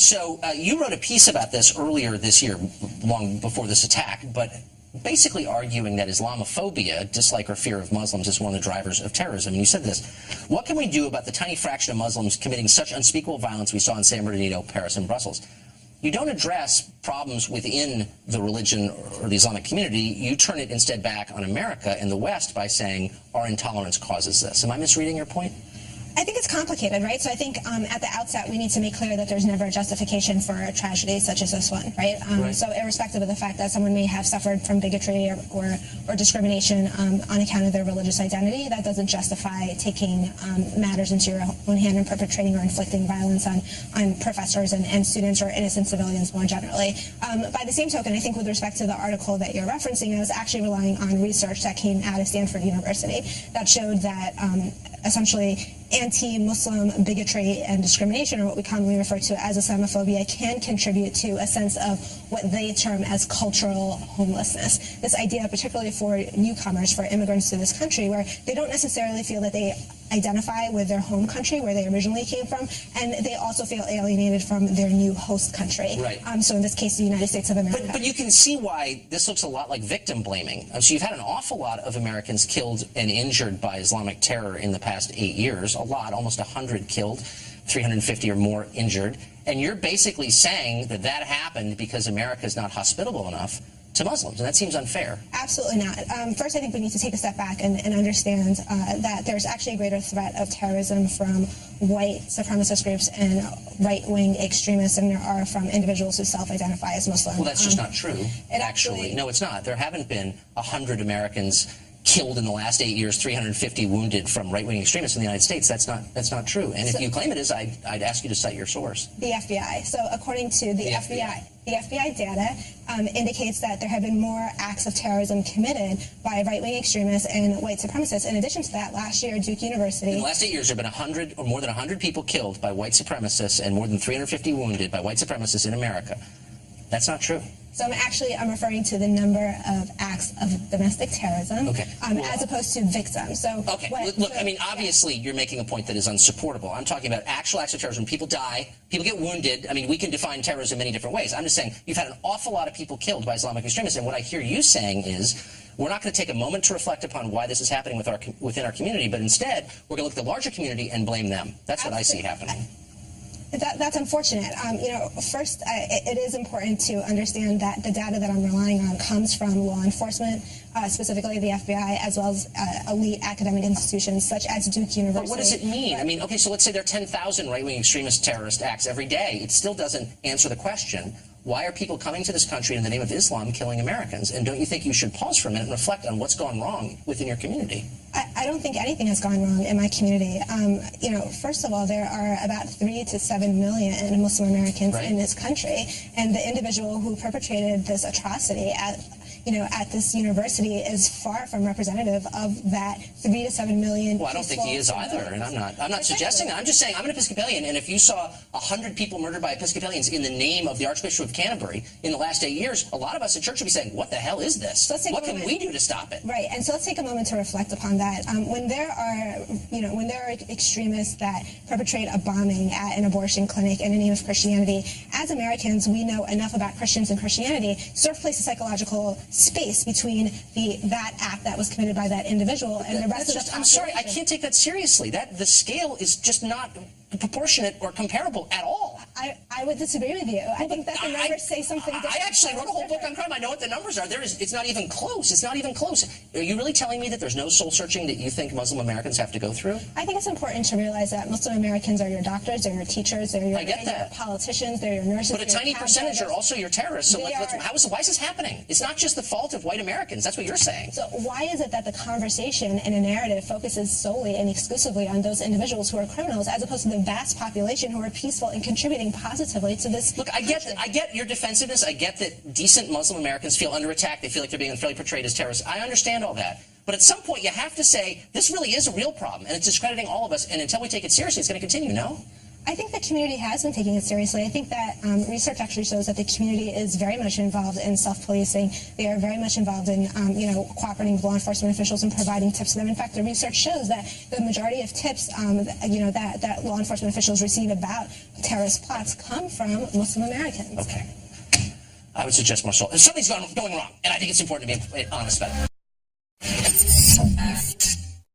So you wrote a piece about this earlier this year, long before this attack, but basically arguing that Islamophobia, dislike or fear of Muslims, is one of the drivers of terrorism. And you said this: what can we do about the tiny fraction of Muslims committing such unspeakable violence we saw in San Bernardino, Paris, and Brussels? You don't address problems within the religion or the Islamic community. You turn it instead back on America and the West by saying our intolerance causes this. Am I misreading your point? I think it's complicated, right? So I think at the outset we need to make clear that there's never a justification for a tragedy such as this one, right? So irrespective of the fact that someone may have suffered from bigotry or discrimination on account of their religious identity, that doesn't justify taking matters into your own hand and perpetrating or inflicting violence on professors and students or innocent civilians more generally. By the same token, I think with respect to the article that you're referencing, I was actually relying on research that came out of Stanford University that showed that essentially anti-Muslim bigotry and discrimination, or what we commonly refer to as Islamophobia, can contribute to a sense of what they term as cultural homelessness. This idea, particularly for newcomers, for immigrants to this country, where they don't necessarily feel that they identify with their home country, where they originally came from, and they also feel alienated from their new host country. Right. So in this case, the United States of America. But you can see why this looks a lot like victim blaming. So you've had an awful lot of Americans killed and injured by Islamic terror in the past 8 years. A lot, almost 100 killed, 350 or more injured. And you're basically saying that that happened because America is not hospitable enough to Muslims, and that seems unfair. Absolutely not. First, I think we need to take a step back and understand that there's actually a greater threat of terrorism from white supremacist groups and right-wing extremists than there are from individuals who self-identify as Muslim. Well, that's just not true, actually. No, it's not. There haven't been 100 Americans killed in the last 8 years, 350 wounded from right-wing extremists in the United States. That's not true. And if you claim it is, I'd ask you to cite your source. The FBI. So according to the FBI data indicates that there have been more acts of terrorism committed by right-wing extremists and white supremacists. In addition to that, last year, Duke University... In the last 8 years, there have been 100 or more than 100 people killed by white supremacists and more than 350 wounded by white supremacists in America. That's not true. So I'm referring to the number of acts of domestic terrorism, as opposed to victims. So look, I mean, obviously you're making a point that is unsupportable. I'm talking about actual acts of terrorism. People die, people get wounded. I mean, we can define terrorism in many different ways. I'm just saying you've had an awful lot of people killed by Islamic extremists, and what I hear you saying is we're not going to take a moment to reflect upon why this is happening within our community, but instead we're going to look at the larger community and blame them. That's what I see happening. That's unfortunate. First, it is important to understand that the data that I'm relying on comes from law enforcement, specifically the FBI, as well as elite academic institutions such as Duke University. But what does it mean? I mean, okay, so let's say there are 10,000 right-wing extremist terrorist acts every day. It still doesn't answer the question, why are people coming to this country in the name of Islam killing Americans? And don't you think you should pause for a minute and reflect on what's gone wrong within your community? I don't think anything has gone wrong in my community. First of all, there are about 3 to 7 million Muslim Americans in this country, and the individual who perpetrated this atrocity at this university is far from representative of that 3 to 7 million. Well, I don't think he is either, and I'm not suggesting that. I'm just saying I'm an Episcopalian, and if you saw 100 people murdered by Episcopalians in the name of the Archbishop of Canterbury in the last 8 years, a lot of us at church would be saying, what the hell is this? What can we do to stop it? Right, and so let's take a moment to reflect upon that. When there are extremists that perpetrate a bombing at an abortion clinic in the name of Christianity, as Americans, we know enough about Christians and Christianity to sort of place a psychological space between that act that was committed by that individual and the rest of the population. I'm sorry, I can't take that seriously. The scale is just not proportionate or comparable at all. I would disagree with you. I think that the numbers say something different. I actually wrote a whole book on crime. I know what the numbers are. It's not even close. It's not even close. Are you really telling me that there's no soul searching that you think Muslim Americans have to go through? I think it's important to realize that Muslim Americans are your doctors, they're your teachers, they're your politicians, they're your nurses. But a tiny percentage are also your terrorists. So why is this happening? It's not just the fault of white Americans. That's what you're saying. So why is it that the conversation and a narrative focuses solely and exclusively on those individuals who are criminals as opposed to the vast population who are peaceful and contributing positively to this? Look, I get your defensiveness. I get that decent Muslim Americans feel under attack. They feel like they're being unfairly portrayed as terrorists. I understand all that. But at some point, you have to say, this really is a real problem, and it's discrediting all of us, and until we take it seriously, it's going to continue, no? I think the community has been taking it seriously. I think that research actually shows that the community is very much involved in self-policing. They are very much involved in, cooperating with law enforcement officials and providing tips to them. In fact, the research shows that the majority of tips, that law enforcement officials receive about terrorist plots come from Muslim Americans. Okay. I would suggest more salt. Something's going wrong, and I think it's important to be honest about it.